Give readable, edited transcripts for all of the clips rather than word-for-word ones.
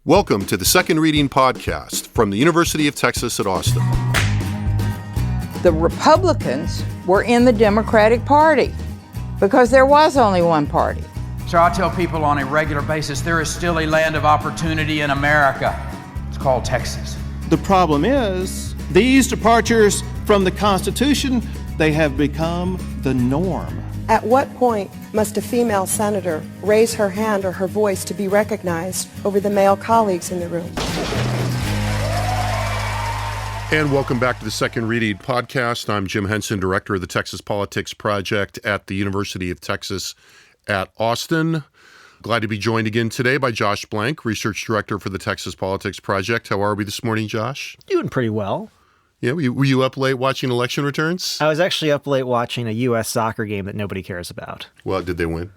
Welcome to the Second Reading Podcast from the University of Texas at Austin. The Republicans were in the Democratic Party because there was only one party. So I tell people on a regular basis, there is still a land of opportunity in America. It's called Texas. The problem is, these departures from the Constitution, they have become the norm. At what point must a female senator raise her hand or her voice to be recognized over the male colleagues in the room? And welcome back to the Second Reading Podcast. I'm Jim Henson, director of the Texas Politics Project at the University of Texas at Austin. Glad to be joined again today by Josh Blank, research director for the Texas Politics Project. How are we this morning, Josh? Doing pretty well. Yeah, were you up late watching election returns? I was actually up late watching a U.S. soccer game that nobody cares about. Well, did they win?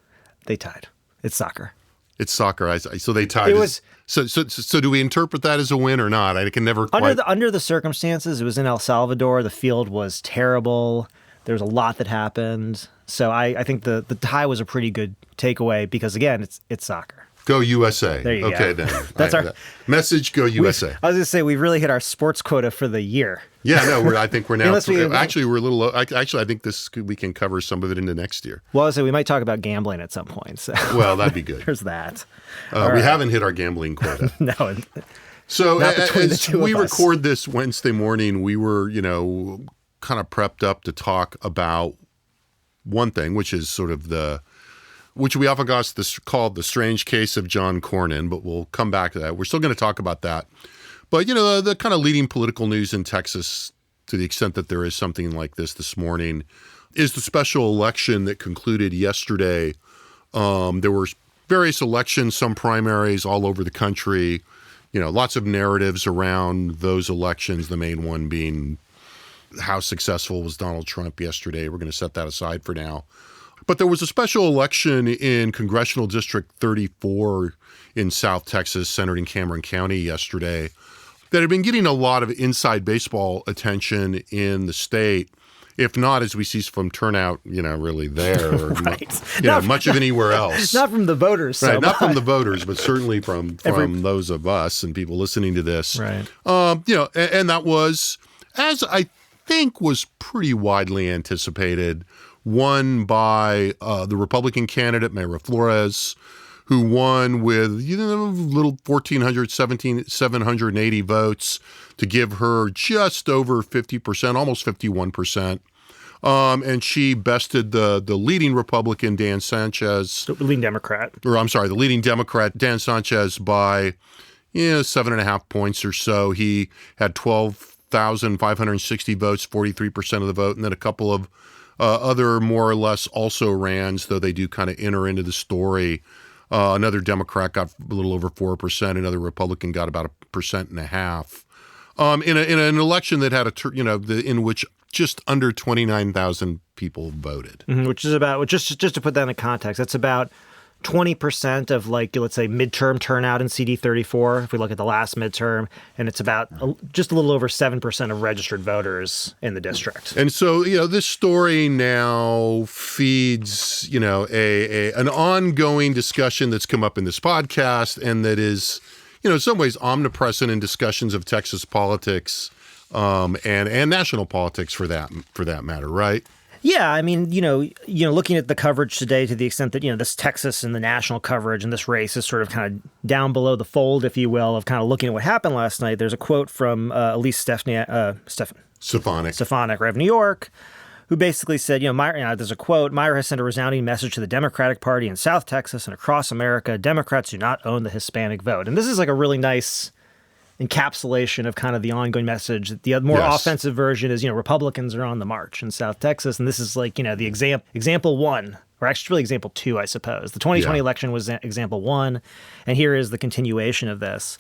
They tied. It's soccer. It's soccer. So they tied. It was. So do we interpret that as a win or not? I can never quite. Under the circumstances, it was in El Salvador. The field was terrible. There was a lot that happened. So I think the tie was a pretty good takeaway because, again, it's soccer. Go USA. There you go. Okay, then. That's our message. Go USA. I was going to say we've really hit our sports quota for the year. Yeah, no, I think we're now. We're a little. Actually, I think we can cover some of it into next year. Well, I was say we might talk about gambling at some point. So. Well, that'd be good. There's that. We haven't hit our gambling quota. No. So as we record this Wednesday morning, we were, kind of prepped up to talk about one thing, which is sort of which we often called the strange case of John Cornyn, but we'll come back to that. We're still going to talk about that. But, the kind of leading political news in Texas, to the extent that there is something like this morning, is the special election that concluded yesterday. There were various elections, some primaries all over the country, lots of narratives around those elections, the main one being how successful was Donald Trump yesterday. We're going to set that aside for now. But there was a special election in Congressional District 34 in South Texas, centered in Cameron County yesterday, that had been getting a lot of inside baseball attention in the state, if not, as we see from turnout, really there, or right. Much of anywhere else. Not from the voters. Right, not from the voters, but certainly from those of us and people listening to this. Right. And that was, as I think was pretty widely anticipated, won by the Republican candidate, Mayra Flores, who won with little 1,780 votes to give her just over 50%, almost 51%. And she bested the leading Republican, Dan Sanchez. The leading Democrat. The leading Democrat, Dan Sanchez, by 7.5 points or so. He had 12,560 votes, 43% of the vote, and then a couple of other more or less also rans, though they do kind of enter into the story. Another Democrat got a little over 4%. Another Republican got about 1.5%. In an election that had in which just under 29,000 people voted, which is about just to put that in the context, that's about 20% of let's say midterm turnout in CD 34. If we look at the last midterm, and it's about just a little over 7% of registered voters in the district. And so, this story now feeds, an ongoing discussion that's come up in this podcast and that is, in some ways omnipresent in discussions of Texas politics and national politics for that matter, right? Yeah, I mean, looking at the coverage today to the extent that, this Texas and the national coverage and this race is sort of kind of down below the fold, if you will, of kind of looking at what happened last night. There's a quote from Elise Stefanik, of New York, who basically said, there's a quote, Mayra has sent a resounding message to the Democratic Party in South Texas and across America. Democrats do not own the Hispanic vote. And this is like a really nice encapsulation of kind of the ongoing message. The more offensive version is, Republicans are on the march in South Texas. And this is like, the example one, or actually really example two, I suppose. The 2020 election was example one. And here is the continuation of this.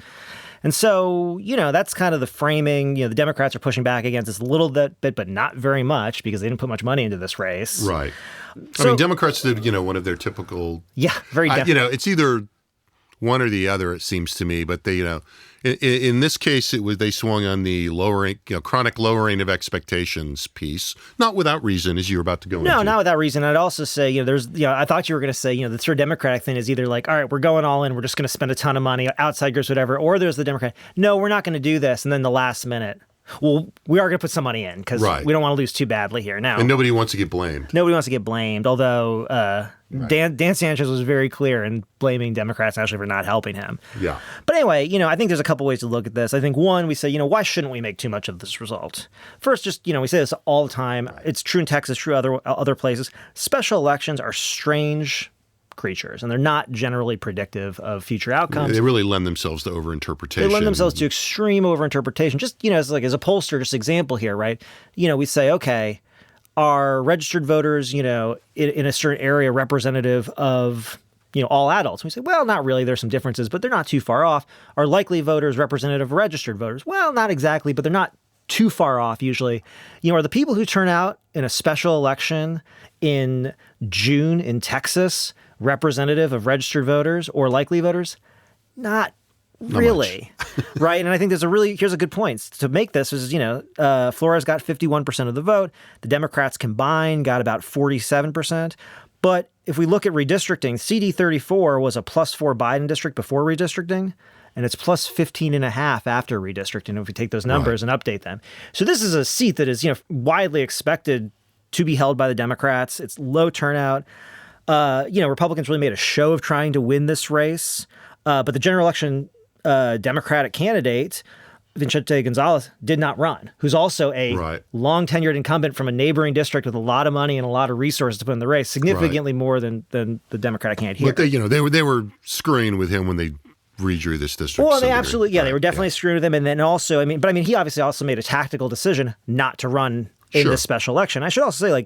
And so, that's kind of the framing. The Democrats are pushing back against this a little bit, but not very much because they didn't put much money into this race. Right. So, Democrats did, one of their typical... Yeah, very definitely. It's either one or the other, it seems to me. But they, in this case, they swung on the lowering, chronic lowering of expectations piece, not without reason, as you were about to go into. No, not without reason. I'd also say, I thought you were going to say, the sort of Democratic thing is either like, all right, we're going all in, we're just going to spend a ton of money, outside groups, whatever, or there's the Democrat, no, we're not going to do this, and then the last minute, well, we are going to put some money in because we don't want to lose too badly here. Now, and nobody wants to get blamed. Nobody wants to get blamed, although Dan Sanchez was very clear in blaming Democrats actually for not helping him. Yeah. But anyway, I think there's a couple ways to look at this. I think one, we say, why shouldn't we make too much of this result? First, just, we say this all the time. It's true in Texas, true other places. Special elections are strange creatures, and they're not generally predictive of future outcomes. They really lend themselves to overinterpretation. They lend themselves to extreme overinterpretation. Just, as a pollster, just example here, right? We say, okay, are registered voters, in a certain area representative of, all adults? We say, well, not really. There's some differences, but they're not too far off. Are likely voters representative of registered voters? Well, not exactly, but they're not too far off usually. Are the people who turn out in a special election in June in Texas representative of registered voters or likely voters? Not really. Right. And I think here's a good point to make this is, Flores got 51% of the vote. The Democrats combined got about 47%. But if we look at redistricting, CD 34 was a +4 Biden district before redistricting, and it's +15.5 after redistricting if we take those numbers and update them. So this is a seat that is, widely expected to be held by the Democrats. It's low turnout. Republicans really made a show of trying to win this race. But the general election Democratic candidate, Vicente Gonzalez, did not run, who's also a long-tenured incumbent from a neighboring district with a lot of money and a lot of resources to put in the race, significantly more than the Democratic candidate here. But they were screwing with him when they redrew this district. Well, they absolutely, they were definitely screwing with him. And then also, he obviously also made a tactical decision not to run in this special election. I should also say,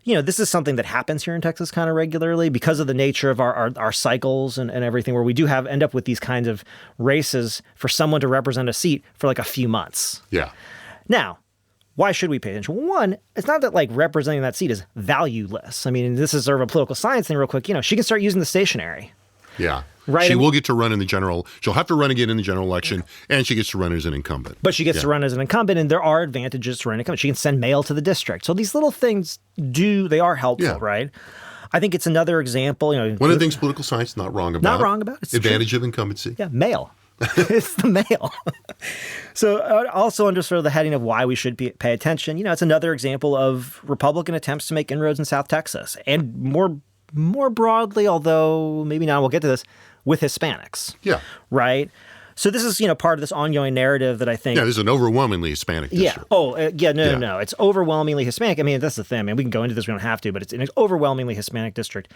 this is something that happens here in Texas kind of regularly because of the nature of our cycles and everything, where we do end up with these kinds of races for someone to represent a seat for a few months. Yeah. Now, why should we pay attention? Well, one, it's not that representing that seat is valueless. This is sort of a political science thing real quick. She can start using the stationary. Yeah. Right. She will get to run in the general. She'll have to run again in the general election, and she gets to run as an incumbent. But she gets to run as an incumbent, and there are advantages to running incumbent. She can send mail to the district. So these little things they are helpful, right? I think it's another example. One of the things political science is not wrong about. Not wrong about. It's advantage true. Of incumbency. Yeah, mail. It's the mail. So also under sort of the heading of why we should pay attention, it's another example of Republican attempts to make inroads in South Texas, and more broadly, although maybe not, we'll get to this, with Hispanics. Yeah. Right? So this is, part of this ongoing narrative that I think... Yeah, this is an overwhelmingly Hispanic district. Yeah. Oh, no. It's overwhelmingly Hispanic. That's the thing. We can go into this. We don't have to, but it's an overwhelmingly Hispanic district.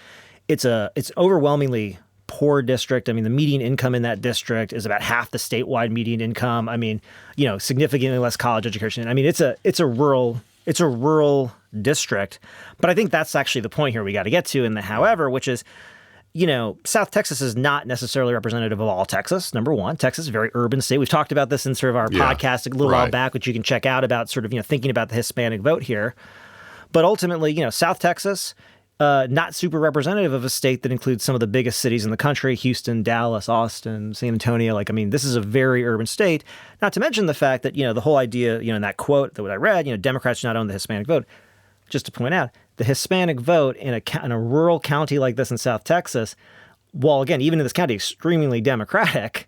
It's overwhelmingly poor district. The median income in that district is about half the statewide median income. Significantly less college education. It's a rural district. But I think that's actually the point here we got to get to in the however, which is, South Texas is not necessarily representative of all Texas. Number one, Texas is a very urban state. We've talked about this in sort of our podcast a little while back, which you can check out about sort of, thinking about the Hispanic vote here. But ultimately, South Texas, not super representative of a state that includes some of the biggest cities in the country: Houston, Dallas, Austin, San Antonio. This is a very urban state. Not to mention the fact that, the whole idea, in that quote that I read, Democrats do not own the Hispanic vote. Just to point out, the Hispanic vote in a rural county like this in South Texas, while again, even in this county, extremely Democratic,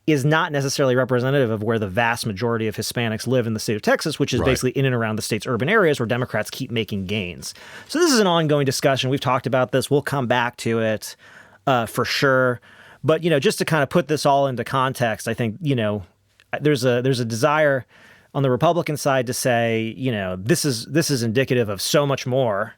is not necessarily representative of where the vast majority of Hispanics live in the state of Texas, which is basically in and around the state's urban areas where Democrats keep making gains. So this is an ongoing discussion. We've talked about this. We'll come back to it for sure. But, just to kind of put this all into context, I think, there's a desire on the Republican side to say, this is indicative of so much more.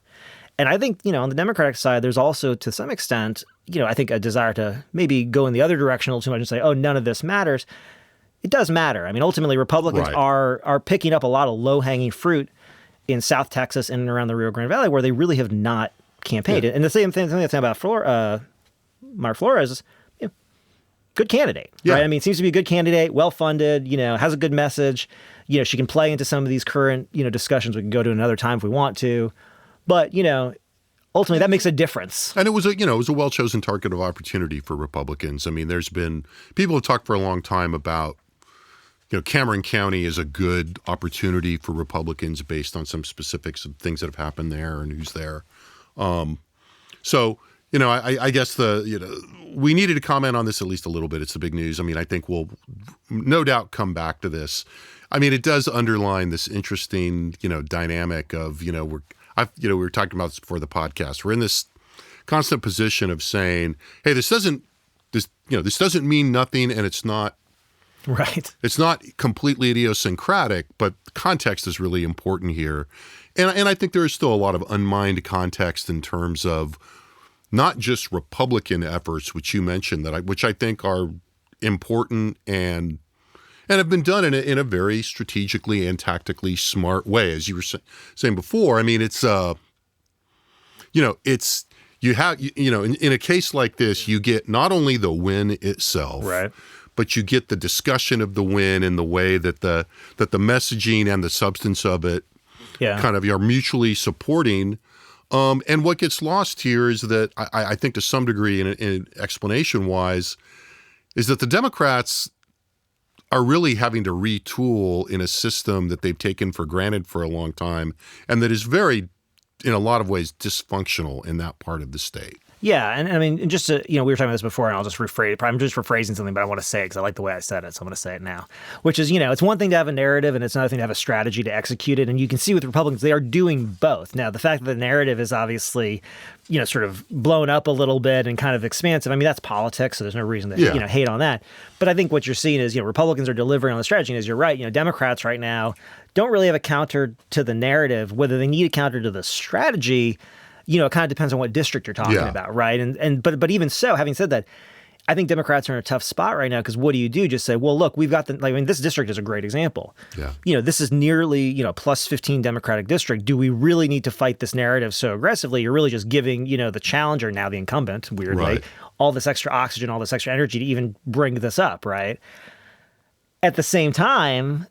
And I think, on the Democratic side, there's also, to some extent, I think a desire to maybe go in the other direction a little too much and say, oh, none of this matters. It does matter. Ultimately, Republicans are picking up a lot of low-hanging fruit in South Texas and around the Rio Grande Valley where they really have not campaigned. Yeah. And the same thing about Mark Flores is, good candidate, right? Seems to be a good candidate, well-funded, has a good message. She can play into some of these current, discussions. We can go to another time if we want to. But, ultimately that makes a difference. And it was a well-chosen target of opportunity for Republicans. I mean, there's been people have talked for a long time about, Cameron County is a good opportunity for Republicans based on some specifics of things that have happened there and who's there. I guess we needed to comment on this at least a little bit. It's the big news. I mean, I think we'll no doubt come back to this. I mean, it does underline this interesting, dynamic of, we were talking about this before the podcast. We're in this constant position of saying, hey, this doesn't mean nothing, and it's not right. It's not completely idiosyncratic, but context is really important here. And I think there is still a lot of unmined context in terms of not just Republican efforts, which you mentioned, which I think are important and have been done in a very strategically and tactically smart way, as you were saying before. I mean, it's in a case like this, you get not only the win itself, right, but you get the discussion of the win in the way that the messaging and the substance of it kind of are mutually supporting. And what gets lost here is that I think to some degree, in explanation-wise, is that the Democrats are really having to retool in a system that they've taken for granted for a long time, and that is very, in a lot of ways, dysfunctional in that part of the state. Yeah, and I mean, just to, we were talking about this before, and I'll just rephrase. I'm just rephrasing something, but I want to say it because I like the way I said it, so I'm going to say it now. Which is, it's one thing to have a narrative, and it's another thing to have a strategy to execute it. And you can see with Republicans, they are doing both. Now, the fact that the narrative is obviously, sort of blown up a little bit and kind of expansive. I mean, that's politics, so there's no reason to hate on that. But I think what you're seeing is, Republicans are delivering on the strategy, and as you're right, Democrats right now don't really have a counter to the narrative. Whether they need a counter to the strategy, it kind of depends on what district you're talking about, right? But even so, having said that, I think Democrats are in a tough spot right now because what do? Just say, well, look, we've got this district is a great example. Yeah. This is nearly, plus 15 Democratic district. Do we really need to fight this narrative so aggressively? You're really just giving, the challenger, now the incumbent, weirdly, all this extra oxygen, all this extra energy to even bring this up, right? At the same time,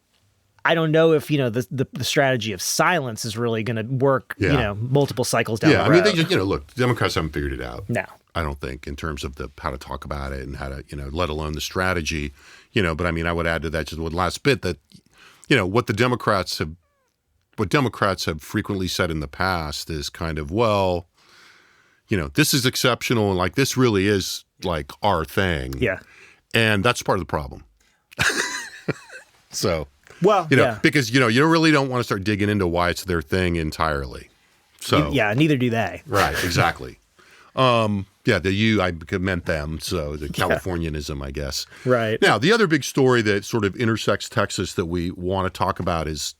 I don't know if, the strategy of silence is really going to work, multiple cycles down the road. I mean, they just, look, the Democrats haven't figured it out. No. I don't think, in terms of how to talk about it and how to, let alone the strategy, but I mean, I would add to that just one last bit that, what Democrats have frequently said in the past is kind of, well, this is exceptional and like this really is like our thing. Yeah. And that's part of the problem. So, well, because, you really don't want to start digging into why it's their thing entirely. So, neither do they. Right. Exactly. I meant them. So the Californianism, I guess. Right. Now, the other big story that sort of intersects Texas that we want to talk about is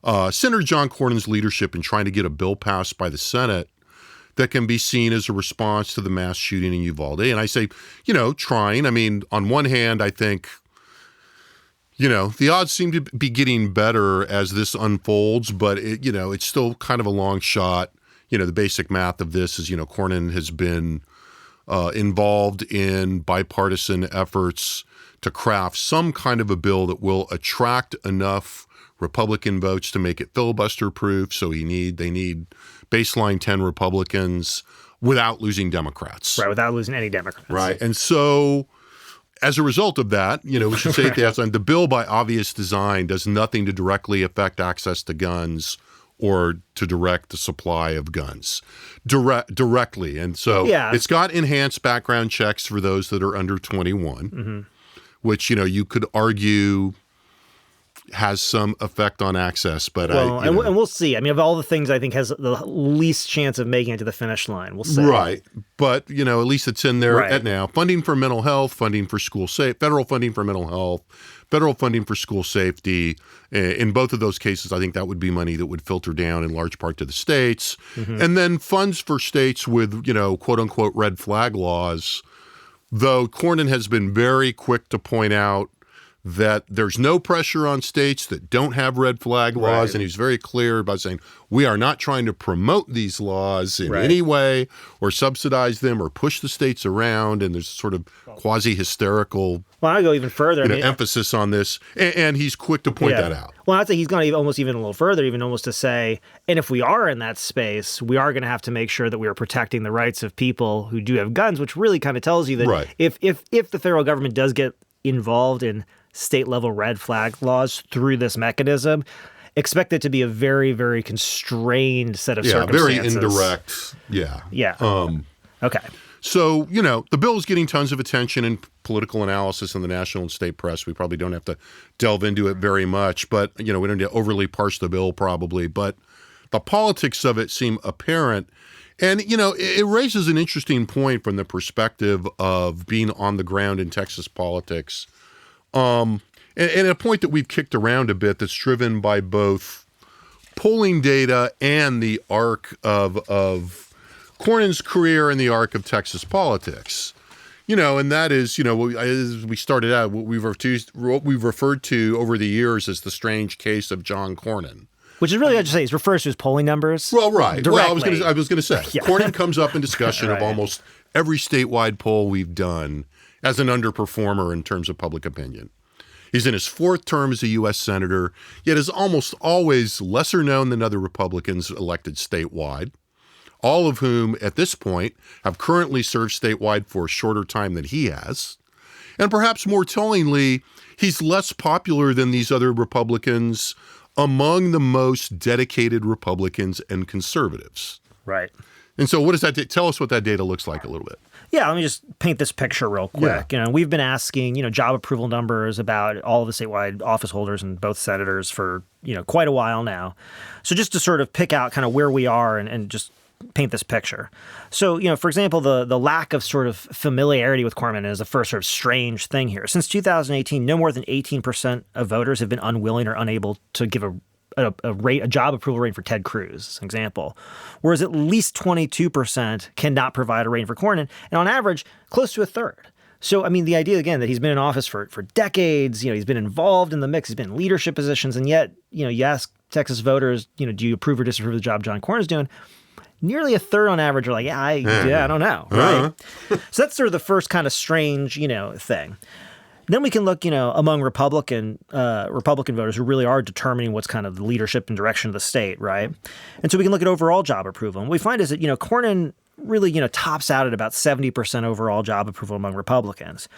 Senator John Cornyn's leadership in trying to get a bill passed by the Senate that can be seen as a response to the mass shooting in Uvalde. And I say, trying. I mean, on one hand, I think, the odds seem to be getting better as this unfolds, but it's still kind of a long shot. The basic math of this is, Cornyn has been involved in bipartisan efforts to craft some kind of a bill that will attract enough Republican votes to make it filibuster proof. So they need baseline 10 Republicans without losing Democrats. Right, without losing any Democrats. Right. And so as a result of that, we should say at the outside, the bill by obvious design does nothing to directly affect access to guns or to direct the supply of guns directly. And so it's got enhanced background checks for those that are under 21, which, you could argue has some effect on access. But and we'll see. I mean, of all the things I think has the least chance of making it to the finish line, we'll see. Right. But, at least it's in there at now. Funding for mental health, funding for federal funding for mental health, federal funding for school safety. In both of those cases, I think that would be money that would filter down in large part to the states. And then funds for states with, quote unquote, red flag laws, though Cornyn has been very quick to point out that there's no pressure on states that don't have red flag laws. Right. And he's very clear about saying, we are not trying to promote these laws in Right. any way or subsidize them or push the states around. And there's sort of quasi-hysterical Well, I'll go even further. emphasis on this. And he's quick to point that out. Well, I'd say he's going to almost even a little further, even almost to say, and if we are in that space, we are going to have to make sure that we are protecting the rights of people who do have guns, which really kind of tells you that Right. if the federal government does get involved in state-level red flag laws through this mechanism, expect it to be a very, very constrained set of circumstances. Very indirect. Yeah. Yeah. Okay. So, the bill is getting tons of attention in political analysis in the national and state press. We probably don't have to delve into it very much, but, we don't need to overly parse the bill probably. But the politics of it seem apparent. And, it raises an interesting point from the perspective of being on the ground in Texas politics. And a point that we've kicked around a bit that's driven by both polling data and the arc of Cornyn's career and the arc of Texas politics. And that is, as we started out, what we've referred to over the years as the strange case of John Cornyn. Which is really, I just say, it refers to his polling numbers. Well, right. Directly. Well, I was going to say, Yeah. Cornyn comes up in discussion Right. of almost every statewide poll we've done as an underperformer in terms of public opinion. He's in his fourth term as a U.S. Senator, yet is almost always lesser known than other Republicans elected statewide, all of whom at this point have currently served statewide for a shorter time than he has. And perhaps more tellingly, he's less popular than these other Republicans among the most dedicated Republicans and conservatives. Right. And so what does that tell us what that data looks like a little bit? Yeah, let me just paint this picture real quick. Yeah. We've been asking, job approval numbers about all of the statewide office holders and both senators for, quite a while now. So just to sort of pick out kind of where we are and just paint this picture. So, for example, the lack of sort of familiarity with Cornyn is the first sort of strange thing here. Since 2018, no more than 18% of voters have been unwilling or unable to give a job approval rating for Ted Cruz, as an example, whereas at least 22% cannot provide a rating for Cornyn, and on average, close to a third. So, the idea, again, that he's been in office for decades, he's been involved in the mix, he's been in leadership positions, and yet, you ask Texas voters, do you approve or disapprove of the job John Cornyn's doing? Nearly a third on average are like, I don't know, right? So that's sort of the first kind of strange, thing. Then we can look, among Republican voters who really are determining what's kind of the leadership and direction of the state, right? And so we can look at overall job approval. And what we find is that, Cornyn really, tops out at about 70% overall job approval among Republicans.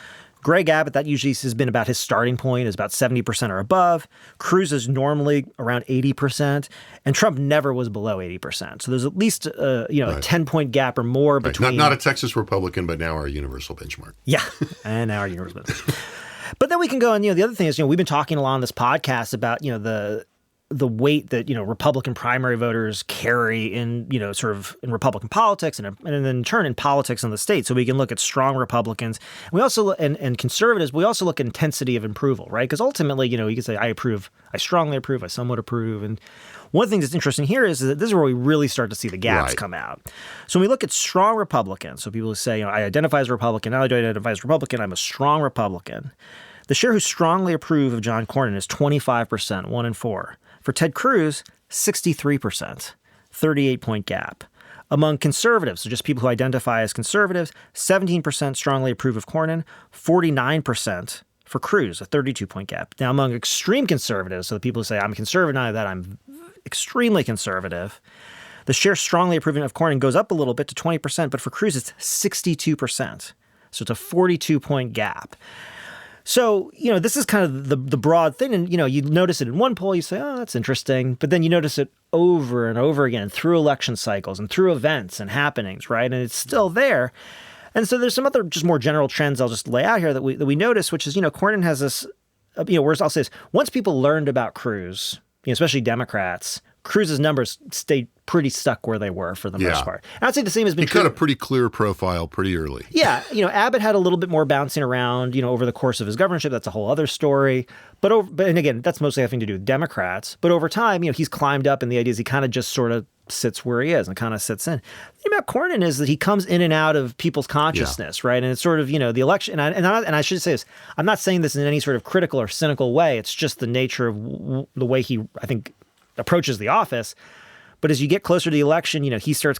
Greg Abbott, that usually has been about his starting point, is about 70% or above. Cruz is normally around 80%, and Trump never was below 80%. So there's at least a 10-point gap or more between. Not a Texas Republican, but now our universal benchmark. Yeah, and now our universal benchmark. But then we can go and, the other thing is, we've been talking a lot on this podcast about, the weight that, Republican primary voters carry in, sort of in Republican politics and then in turn in politics in the state. So we can look at strong Republicans. We also, and conservatives, we also look at intensity of approval, right? Because ultimately, you can say, I approve, I strongly approve, I somewhat approve. And one of the things that's interesting here is that this is where we really start to see the gaps come out. So when we look at strong Republicans, so people who say, I identify as a Republican, not only do I identify as a Republican, I'm a strong Republican. The share who strongly approve of John Cornyn is 25%, 1 in 4. For Ted Cruz, 63%, 38-point gap. Among conservatives, so just people who identify as conservatives, 17% strongly approve of Cornyn, 49% for Cruz, a 32-point gap. Now, among extreme conservatives, so the people who say, I'm conservative, not that I'm extremely conservative, the share strongly approving of Cornyn goes up a little bit to 20%, but for Cruz, it's 62%. So it's a 42-point gap. So, this is kind of the broad thing. And, you notice it in one poll, you say, oh, that's interesting. But then you notice it over and over again through election cycles and through events and happenings, right? And it's still there. And so there's some other just more general trends I'll just lay out here that we notice, which is, Cornyn has this, whereas I'll say this, once people learned about Cruz, especially Democrats, Cruz's numbers stayed pretty stuck where they were for the most part. And I'd say the same has been He true. cut a pretty clear profile pretty early. Yeah, Abbott had a little bit more bouncing around, over the course of his governorship. That's a whole other story. But and again, that's mostly having to do with Democrats. But over time, he's climbed up, and the idea is he kind of just sort of sits where he is and kind of sits in. The thing about Cornyn is that he comes in and out of people's consciousness, right? And it's sort of, the election. And I should say this, I'm not saying this in any sort of critical or cynical way. It's just the nature of the way he, I think, approaches the office. But as you get closer to the election, you start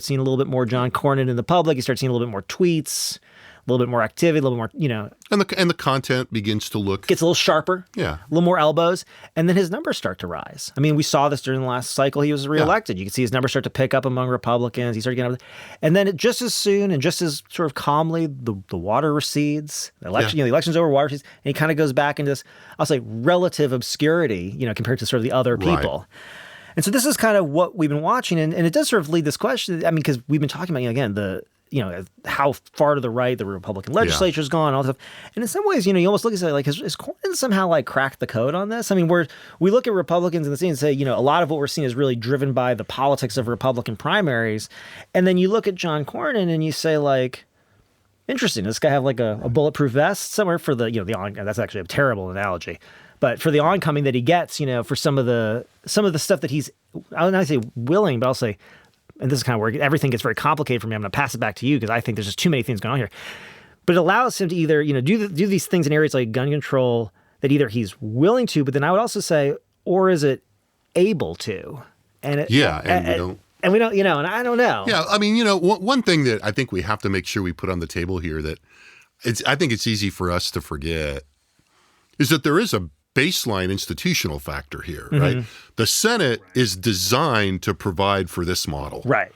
seeing a little bit more John Cornyn in the public. You start seeing a little bit more tweets, a little bit more activity, a little bit more, And the content begins to look... Gets a little sharper. Yeah. A little more elbows. And then his numbers start to rise. I mean, we saw this during the last cycle he was reelected. You could see his numbers start to pick up among Republicans. He started getting up. And then just as soon and just as sort of calmly, the water recedes. The election, the election's over, water recedes. And he kind of goes back into this, I'll say, relative obscurity, compared to sort of the other people. Right. And so this is kind of what we've been watching. And it does sort of lead this question. I mean, because we've been talking about, again, how far to the right the Republican legislature's gone, all that stuff. And in some ways, you almost look and say, like, has Cornyn somehow like cracked the code on this? I mean, we look at Republicans in the scene and say, a lot of what we're seeing is really driven by the politics of Republican primaries. And then you look at John Cornyn and you say, like, interesting, does this guy have like a bulletproof vest somewhere for the, that's actually a terrible analogy. But for the oncoming that he gets, for some of the stuff that he's, I'll not say willing, but I'll say, and this is kind of where everything gets very complicated for me. I'm going to pass it back to you because I think there's just too many things going on here. But it allows him to either, do these things in areas like gun control that either he's willing to, but then I would also say, or is it able to? And we don't. And we don't, and I don't know. Yeah, I mean, one thing that I think we have to make sure we put on the table here that I think it's easy for us to forget is that there is a baseline institutional factor here, right? The Senate is designed to provide for this model. Right.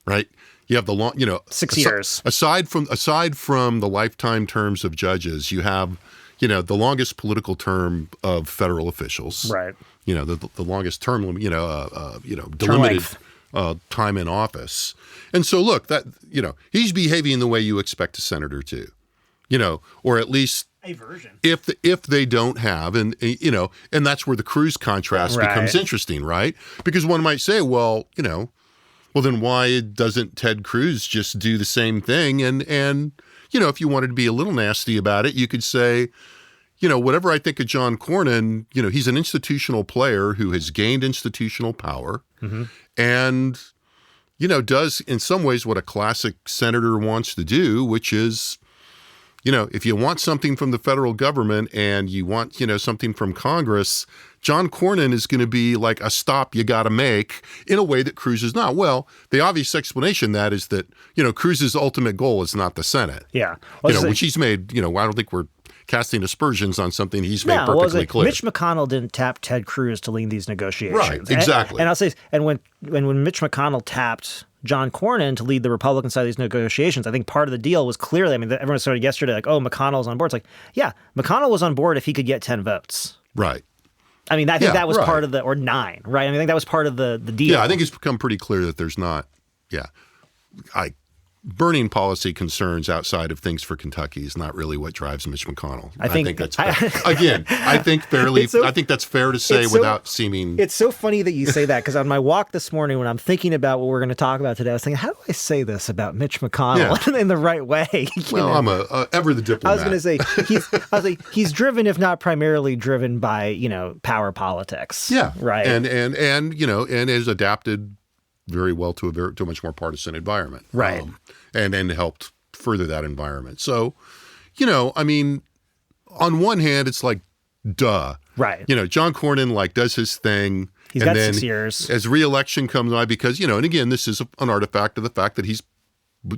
Right? You have the long, 6 years. Aside from the lifetime terms of judges, you have, the longest political term of federal officials. Right. The longest term limit, delimited time in office. And so look, that, he's behaving the way you expect a senator to, or at least a version. If they don't have, and that's where the Cruz contrast becomes interesting, right? Because one might say, well, then why doesn't Ted Cruz just do the same thing? And if you wanted to be a little nasty about it, you could say, whatever I think of John Cornyn, he's an institutional player who has gained institutional power and, does in some ways what a classic senator wants to do, which is, if you want something from the federal government and you want, something from Congress, John Cornyn is going to be like a stop you got to make in a way that Cruz is not. Well, the obvious explanation that is that, Cruz's ultimate goal is not the Senate. Yeah. Which he's made, I don't think we're casting aspersions on something he's made perfectly clear. Mitch McConnell didn't tap Ted Cruz to lead these negotiations. Right, exactly. And I'll say, and when Mitch McConnell tapped John Cornyn to lead the Republican side of these negotiations, I think part of the deal was clearly, everyone started yesterday like, oh, McConnell's on board. It's like, yeah, McConnell was on board if he could get 10 votes. Right. I mean, I think that was part of or 9, right? I think that was part of the deal. Yeah, I think it's become pretty clear that there's not, burning policy concerns outside of things for Kentucky is not really what drives Mitch McConnell. I think that's again. I think I think that's fair to say without seeming. It's so funny that you say that because on my walk this morning, when I'm thinking about what we're going to talk about today, I was thinking, how do I say this about Mitch McConnell in the right way? Well, I'm ever the diplomat. I was going to say he's driven, if not primarily driven by power politics. Yeah, right. And is adapted very well to a much more partisan environment. Right. And then helped further that environment. So, on one hand, it's like, duh. Right. John Cornyn does his thing. He's got 6 years. As re-election comes by, because, and again, this is an artifact of the fact that he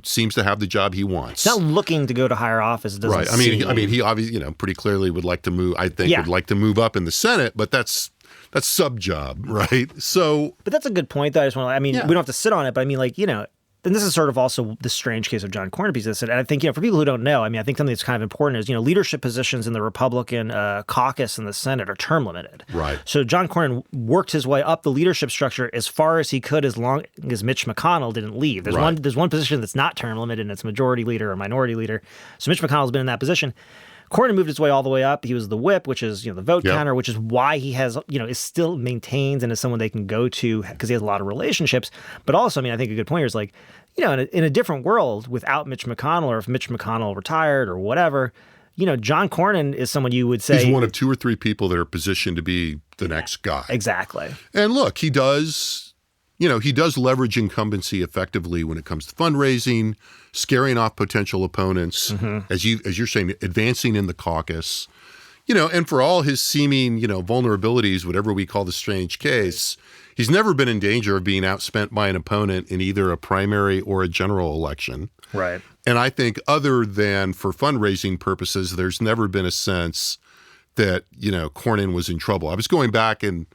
seems to have the job he wants. He's not looking to go to higher office. It doesn't Right. He obviously, pretty clearly would like to move, would like to move up in the Senate, but that's sub job, right? So. But that's a good point, though. I just want to, we don't have to sit on it, but then this is sort of also the strange case of John Cornyn piece of this. And I think, for people who don't know, I think something that's kind of important is, leadership positions in the Republican caucus in the Senate are term limited. Right. So John Cornyn worked his way up the leadership structure as far as he could, as long as Mitch McConnell didn't leave. There's one position that's not term limited, and it's majority leader or minority leader. So Mitch McConnell's been in that position. Cornyn moved his way all the way up. He was the whip, which is, the vote Yep. counter, which is why he has, is still maintained and is someone they can go to because he has a lot of relationships. But also, I think a good point here is like, in a different world without Mitch McConnell, or if Mitch McConnell retired or whatever, John Cornyn is someone you would say. He's one of 2 or 3 people that are positioned to be the next guy. Exactly. And look, he does leverage incumbency effectively when it comes to fundraising, scaring off potential opponents, as you're saying, advancing in the caucus, and for all his seeming, vulnerabilities, whatever we call the strange case, he's never been in danger of being outspent by an opponent in either a primary or a general election. Right. And I think other than for fundraising purposes, there's never been a sense that, Cornyn was in trouble. I was going back and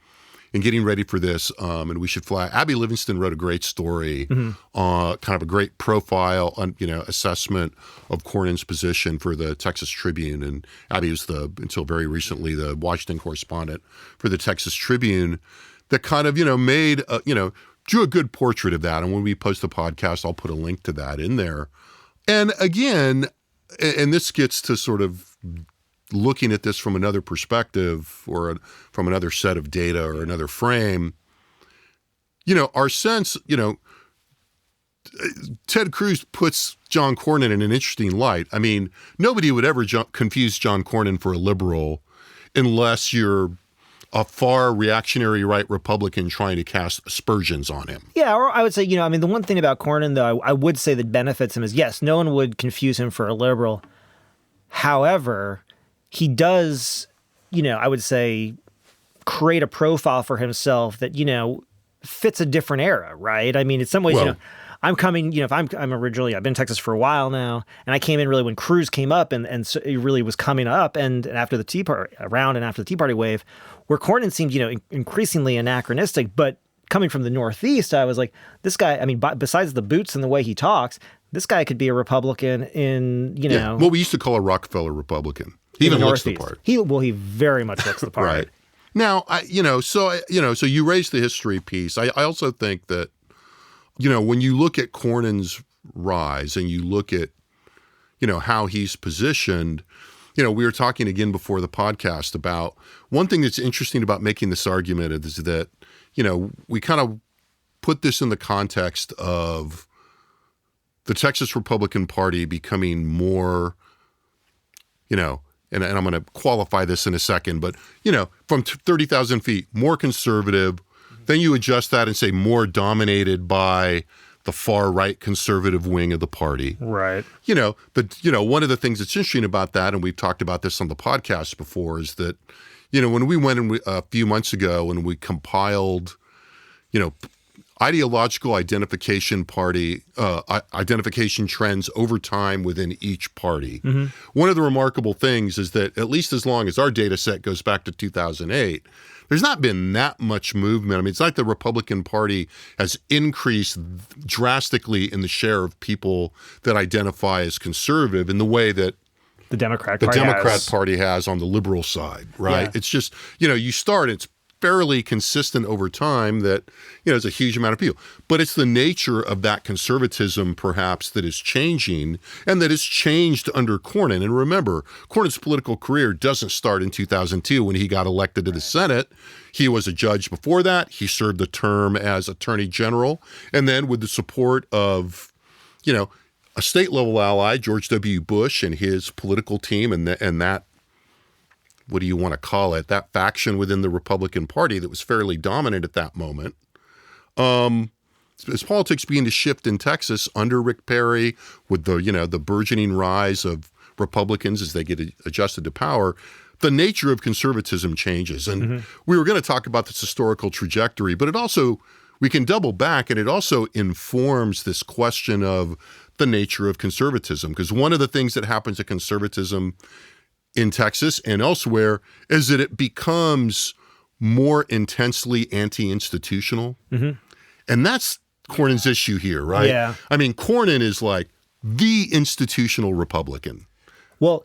getting ready for this, and we should flag. Abby Livingston wrote a great story, kind of a great profile on, assessment of Cornyn's position for the Texas Tribune. And Abby was until very recently, the Washington correspondent for the Texas Tribune that kind of, made, drew a good portrait of that. And when we post the podcast, I'll put a link to that in there. And again, and this gets to sort of looking at this from another perspective or from another set of data or another frame, our sense, Ted Cruz puts John Cornyn in an interesting light. I mean, nobody would ever confuse John Cornyn for a liberal unless you're a far reactionary right Republican trying to cast aspersions on him. Yeah, or I would say, the one thing about Cornyn, though, I would say that benefits him is, yes, no one would confuse him for a liberal. However, he does, I would say, create a profile for himself that, fits a different era, right? I mean, in some ways, I'm coming, if I'm originally, I've been in Texas for a while now, and I came in really when Cruz came up and so it really was coming up and after the Tea Party, around and after the Tea Party wave, where Cornyn seemed, increasingly anachronistic, but coming from the Northeast, I was like, this guy, besides the boots and the way he talks, this guy could be a Republican in, what we used to call a Rockefeller Republican. He even looks the part. He very much looks the part. Right. Now, so you raised the history piece. I also think that, when you look at Cornyn's rise and you look at, how he's positioned, we were talking again before the podcast about one thing that's interesting about making this argument is that, we kind of put this in the context of the Texas Republican Party becoming more, and I'm going to qualify this in a second, but, from 30,000 feet, more conservative. Then you adjust that and say more dominated by the far right conservative wing of the party. Right. But, one of the things that's interesting about that, and we've talked about this on the podcast before, is that, when we went in a few months ago and we compiled, ideological identification trends over time within each party. One of the remarkable things is that at least as long as our data set goes back to 2008, there's not been that much movement. I mean, it's like the Republican Party has increased drastically in the share of people that identify as conservative in the way that the Democrat Party has on the liberal side, right? Yeah. It's just, it's fairly consistent over time that, it's a huge amount of people. But it's the nature of that conservatism, perhaps, that is changing and that has changed under Cornyn. And remember, Cornyn's political career doesn't start in 2002 when he got elected to the Senate. He was a judge before that. He served a term as Attorney General. And then with the support of, a state-level ally, George W. Bush and his political team and that, what do you want to call it, that faction within the Republican Party that was fairly dominant at that moment. As politics began to shift in Texas under Rick Perry with the burgeoning rise of Republicans as they get adjusted to power, the nature of conservatism changes. And we were going to talk about this historical trajectory, but we can double back and it also informs this question of the nature of conservatism. Because one of the things that happens to conservatism in Texas and elsewhere is that it becomes more intensely anti-institutional. And that's Cornyn's issue here, right? Yeah. I mean, Cornyn is like the institutional Republican. Well,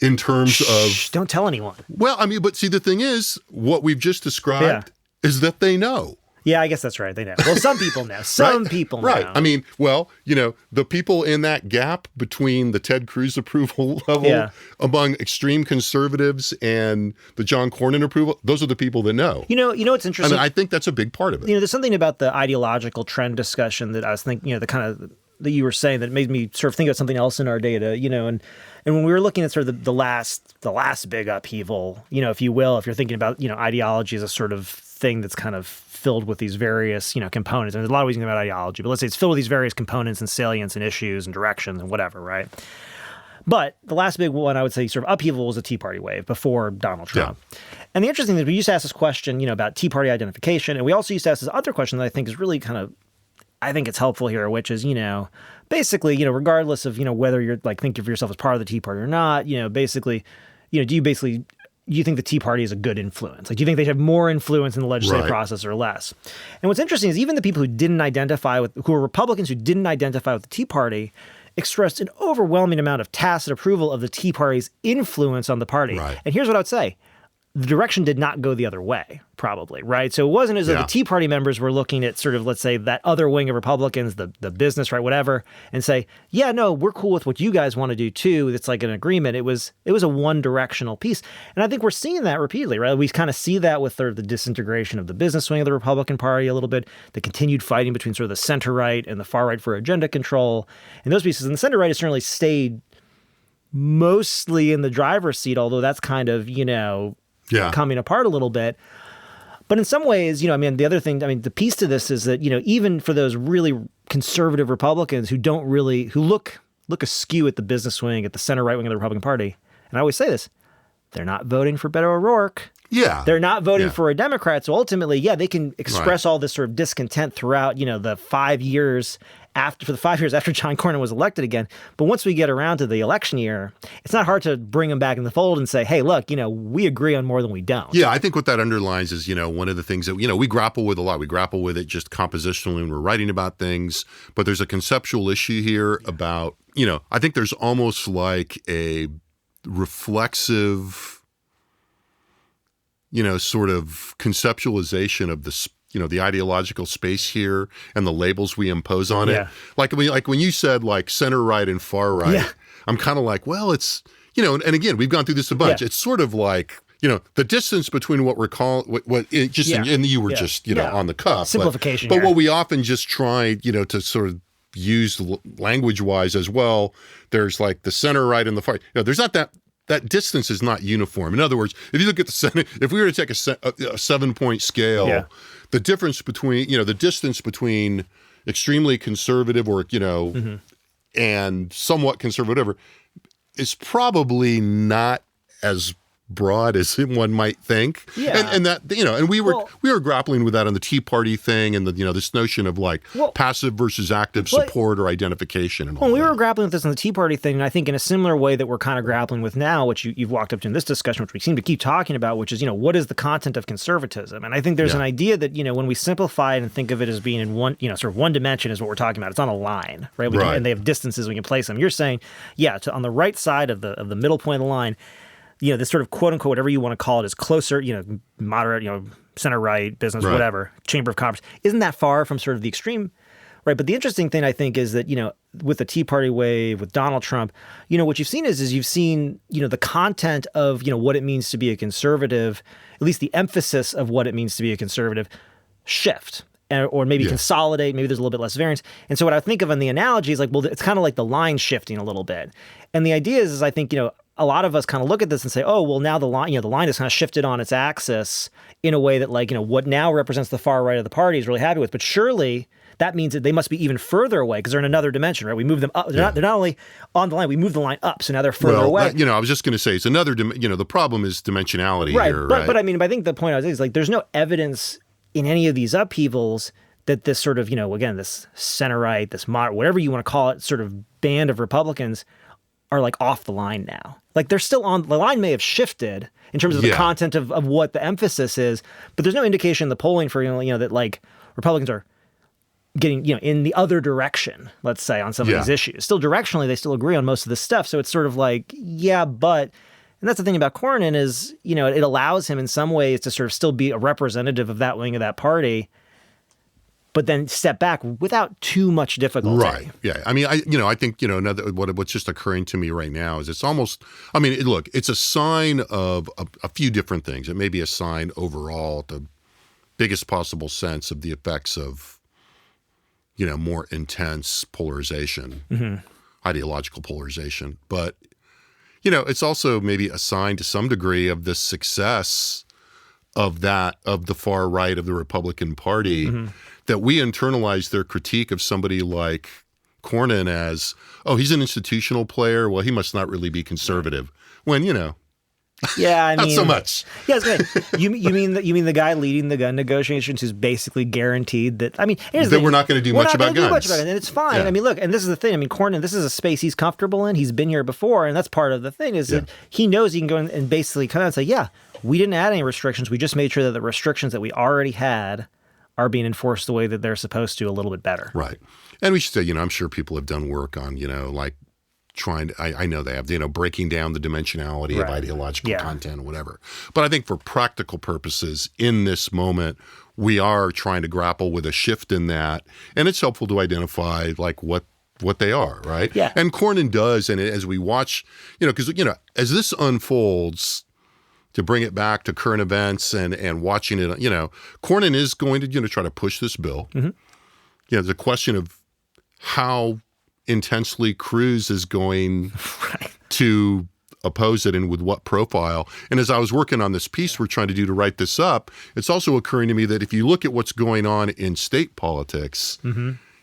in terms of... Don't tell anyone. Well, but see, the thing is, what we've just described is that they know. Yeah, I guess that's right. They know. Well, some people know. Some people know. Right. I mean, well, the people in that gap between the Ted Cruz approval level among extreme conservatives and the John Cornyn approval, those are the people that know. You know what's interesting? I think that's a big part of it. There's something about the ideological trend discussion that I was thinking, the kind of that you were saying that made me sort of think about something else in our data, and when we were looking at sort of the last big upheaval, if you will, if you're thinking about, ideology as a sort of thing that's kind of filled with these various, components. And there's a lot of ways to think about ideology, but let's say it's filled with these various components and salience and issues and directions and whatever, right? But the last big one, I would say, sort of upheaval was the Tea Party wave before Donald Trump. Yeah. And the interesting thing is we used to ask this question, about Tea Party identification, and we also used to ask this other question that I think is really I think it's helpful here, which is, basically, regardless of, whether you're think of yourself as part of the Tea Party or not, basically, do you think the Tea Party is a good influence? Do you think they have more influence in the legislative process or less? And what's interesting is even the people who were Republicans who didn't identify with the Tea Party expressed an overwhelming amount of tacit approval of the Tea Party's influence on the party. Right. And here's what I would say. The direction did not go the other way, probably, right? So it wasn't as though the Tea Party members were looking at sort of, let's say, that other wing of Republicans, the business, right, whatever, and say, yeah, no, we're cool with what you guys want to do too. It's like an agreement. It was a one-directional piece. And I think we're seeing that repeatedly, right? We kind of see that with the disintegration of the business wing of the Republican Party a little bit, the continued fighting between sort of the center-right and the far-right for agenda control, and those pieces. And the center-right has certainly stayed mostly in the driver's seat, although that's kind of, coming apart a little bit. But in some ways, the other thing, the piece to this is that, even for those really conservative Republicans who look askew at the business wing, at the center right wing of the Republican Party, and I always say this, they're not voting for Beto O'Rourke. Yeah. They're not voting for a Democrat. So ultimately, they can express all this sort of discontent throughout, the 5 years after John Cornyn was elected again. But once we get around to the election year, it's not hard to bring them back in the fold and say, hey, look, we agree on more than we don't. Yeah, I think what that underlines is, one of the things that, we grapple with a lot. We grapple with it just compositionally when we're writing about things. But there's a conceptual issue here about, I think there's almost like a reflexive, sort of conceptualization of the ideological space here and the labels we impose on it. Like when you said center right and far right, I'm kind of like, well, it's, and again, we've gone through this a bunch. It's sort of like, the distance between what we're calling, and you were just, on the cuff. Simplification. But what we often just try, to sort of use language wise as well, there's the center right and the far, there's not that distance is not uniform. In other words, if you look at the Senate, if we were to take a 7-point scale, the difference between, the distance between extremely conservative or, and somewhat conservative, whatever, is probably not as broad as one might think. And that, and we were grappling with that on the Tea Party thing and this notion of passive versus active support or identification and all that. We were grappling with this on the Tea Party thing, and I think in a similar way that we're kind of grappling with now, which you've walked up to in this discussion, which we seem to keep talking about, which is, what is the content of conservatism? And I think there's an idea that, when we simplify it and think of it as being in one, sort of one dimension is what we're talking about. It's on a line, right? And they have distances we can place them. You're saying, on the right side of the middle point of the line, this sort of quote unquote, whatever you want to call it, is closer, moderate, center right, business, whatever, chamber of commerce. Isn't that far from sort of the extreme, right? But the interesting thing I think is that, with the Tea Party wave, with Donald Trump, what you've seen is you've seen, the content of, what it means to be a conservative, at least the emphasis of what it means to be a conservative shift. Or maybe consolidate, maybe there's a little bit less variance. And so what I think of in the analogy is it's kind of like the line shifting a little bit. And the idea is I think, a lot of us kind of look at this and say, oh, well, now the line is kind of shifted on its axis in a way that what now represents the far right of the party is really happy with. But surely that means that they must be even further away because they're in another dimension, right? We move them up. They're not only on the line, we move the line up. So now they're further away. I was just going to say it's another, the problem is dimensionality here, right? But I think the point I was saying is there's no evidence in any of these upheavals that this sort of, again, this center right, this moderate, whatever you want to call it, sort of band of Republicans are off the line now. They're still on, the line may have shifted in terms of the content of what the emphasis is, but there's no indication in the polling for, that Republicans are getting, in the other direction, let's say, on some of these issues. Still directionally, they still agree on most of this stuff. So it's sort of but, and that's the thing about Cornyn is, it allows him in some ways to sort of still be a representative of that wing of that party. but then step back without too much difficulty. Right. Yeah. I mean, I think, what's just occurring to me right now is it's almost, I mean, look, it's a sign of a few different things. It may be a sign overall, the biggest possible sense of the effects of, more intense polarization, ideological polarization. But, it's also maybe a sign to some degree of the success of the far right of the Republican Party, that we internalize their critique of somebody like Cornyn as, oh, he's an institutional player. Well, he must not really be conservative. When, yeah, I mean, not so much. Yeah, you mean the guy leading the gun negotiations who's basically guaranteed that. I mean, that we're not going to do much about guns. And it's fine. Yeah. I mean, look, and this is the thing. I mean, Cornyn, this is a space he's comfortable in. He's been here before, and that's part of the thing is that he knows he can go in and basically come out and say, yeah, we didn't add any restrictions. We just made sure that the restrictions that we already had are being enforced the way that they're supposed to, a little bit better. Right. And we should say, I'm sure people have done work on, like trying to, I know they have, breaking down the dimensionality of ideological content or whatever. But I think for practical purposes in this moment, we are trying to grapple with a shift in that. And it's helpful to identify like what they are, right? Yeah. And Cornyn does. And as we watch, because, as this unfolds, to bring it back to current events and watching it, Cornyn is going to, try to push this bill. There's a question of how intensely Cruz is going to oppose it and with what profile. And as I was working on this piece we're trying to do to write this up, it's also occurring to me that if you look at what's going on in state politics,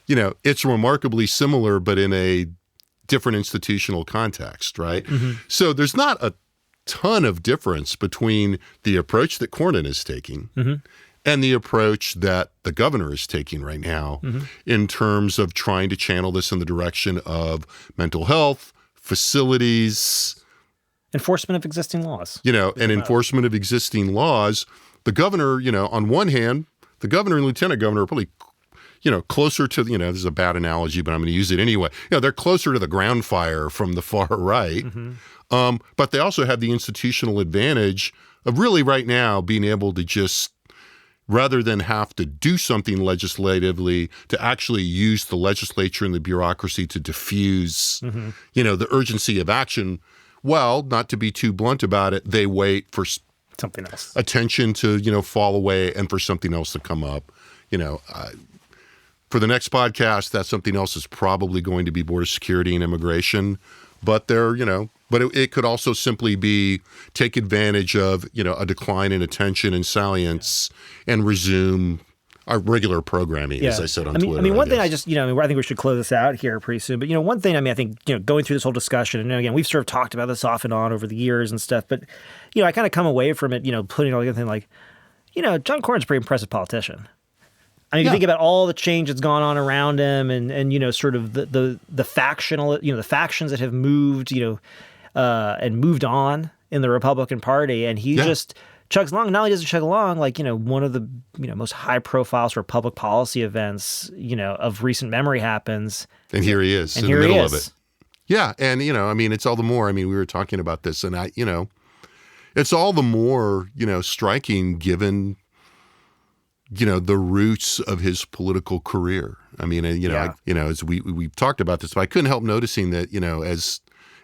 it's remarkably similar, but in a different institutional context, right? So there's not a ton of difference between the approach that Cornyn is taking and the approach that the governor is taking right now in terms of trying to channel this in the direction of mental health, facilities. Enforcement of existing laws. And enforcement of existing laws. The governor, on one hand, the governor and lieutenant governor are probably closer to, this is a bad analogy, but I'm going to use it anyway. They're closer to the ground fire from the far right. But they also have the institutional advantage of really right now being able to just, rather than have to do something legislatively, to actually use the legislature and the bureaucracy to diffuse, the urgency of action. Well, not to be too blunt about it, they wait for something else, attention to, fall away and for something else to come up. For the next podcast, that something else is probably going to be border security and immigration. But but it could also simply be take advantage of, a decline in attention and salience and resume our regular programming, as I said on Twitter. I mean, one thing I just, I think we should close this out here pretty soon. But, one thing, I think, going through this whole discussion, and again, we've sort of talked about this off and on over the years and stuff. But, I kind of come away from it, putting all the other thing like, John Cornyn's a pretty impressive politician. I mean, you think about all the change that's gone on around him and sort of the factional, the factions that have moved, and moved on in the Republican Party. And he just chugs along. Not only does he chug along, like, one of the, most high profile sort of public policy events, of recent memory happens. And here he is in the middle of it. Yeah. And, it's all the more, we were talking about this and it's all the more, striking given, the roots of his political career. As we've talked about this, but I couldn't help noticing that,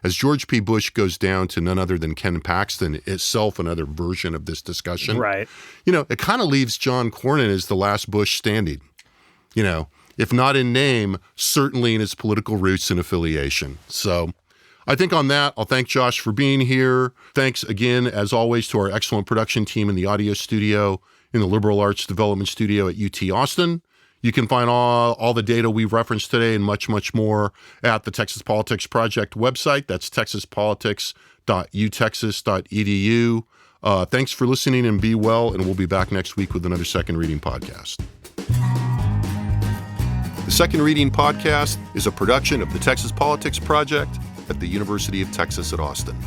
as George P. Bush goes down to none other than Ken Paxton, itself another version of this discussion. Right. It kind of leaves John Cornyn as the last Bush standing, if not in name, certainly in his political roots and affiliation. So I think on that, I'll thank Josh for being here. Thanks again, as always, to our excellent production team in the audio studio, in the Liberal Arts Development Studio at UT Austin. You can find all the data we've referenced today and much, much more at the Texas Politics Project website. That's texaspolitics.utexas.edu. Thanks for listening and be well, and we'll be back next week with another Second Reading podcast. The Second Reading podcast is a production of the Texas Politics Project at the University of Texas at Austin.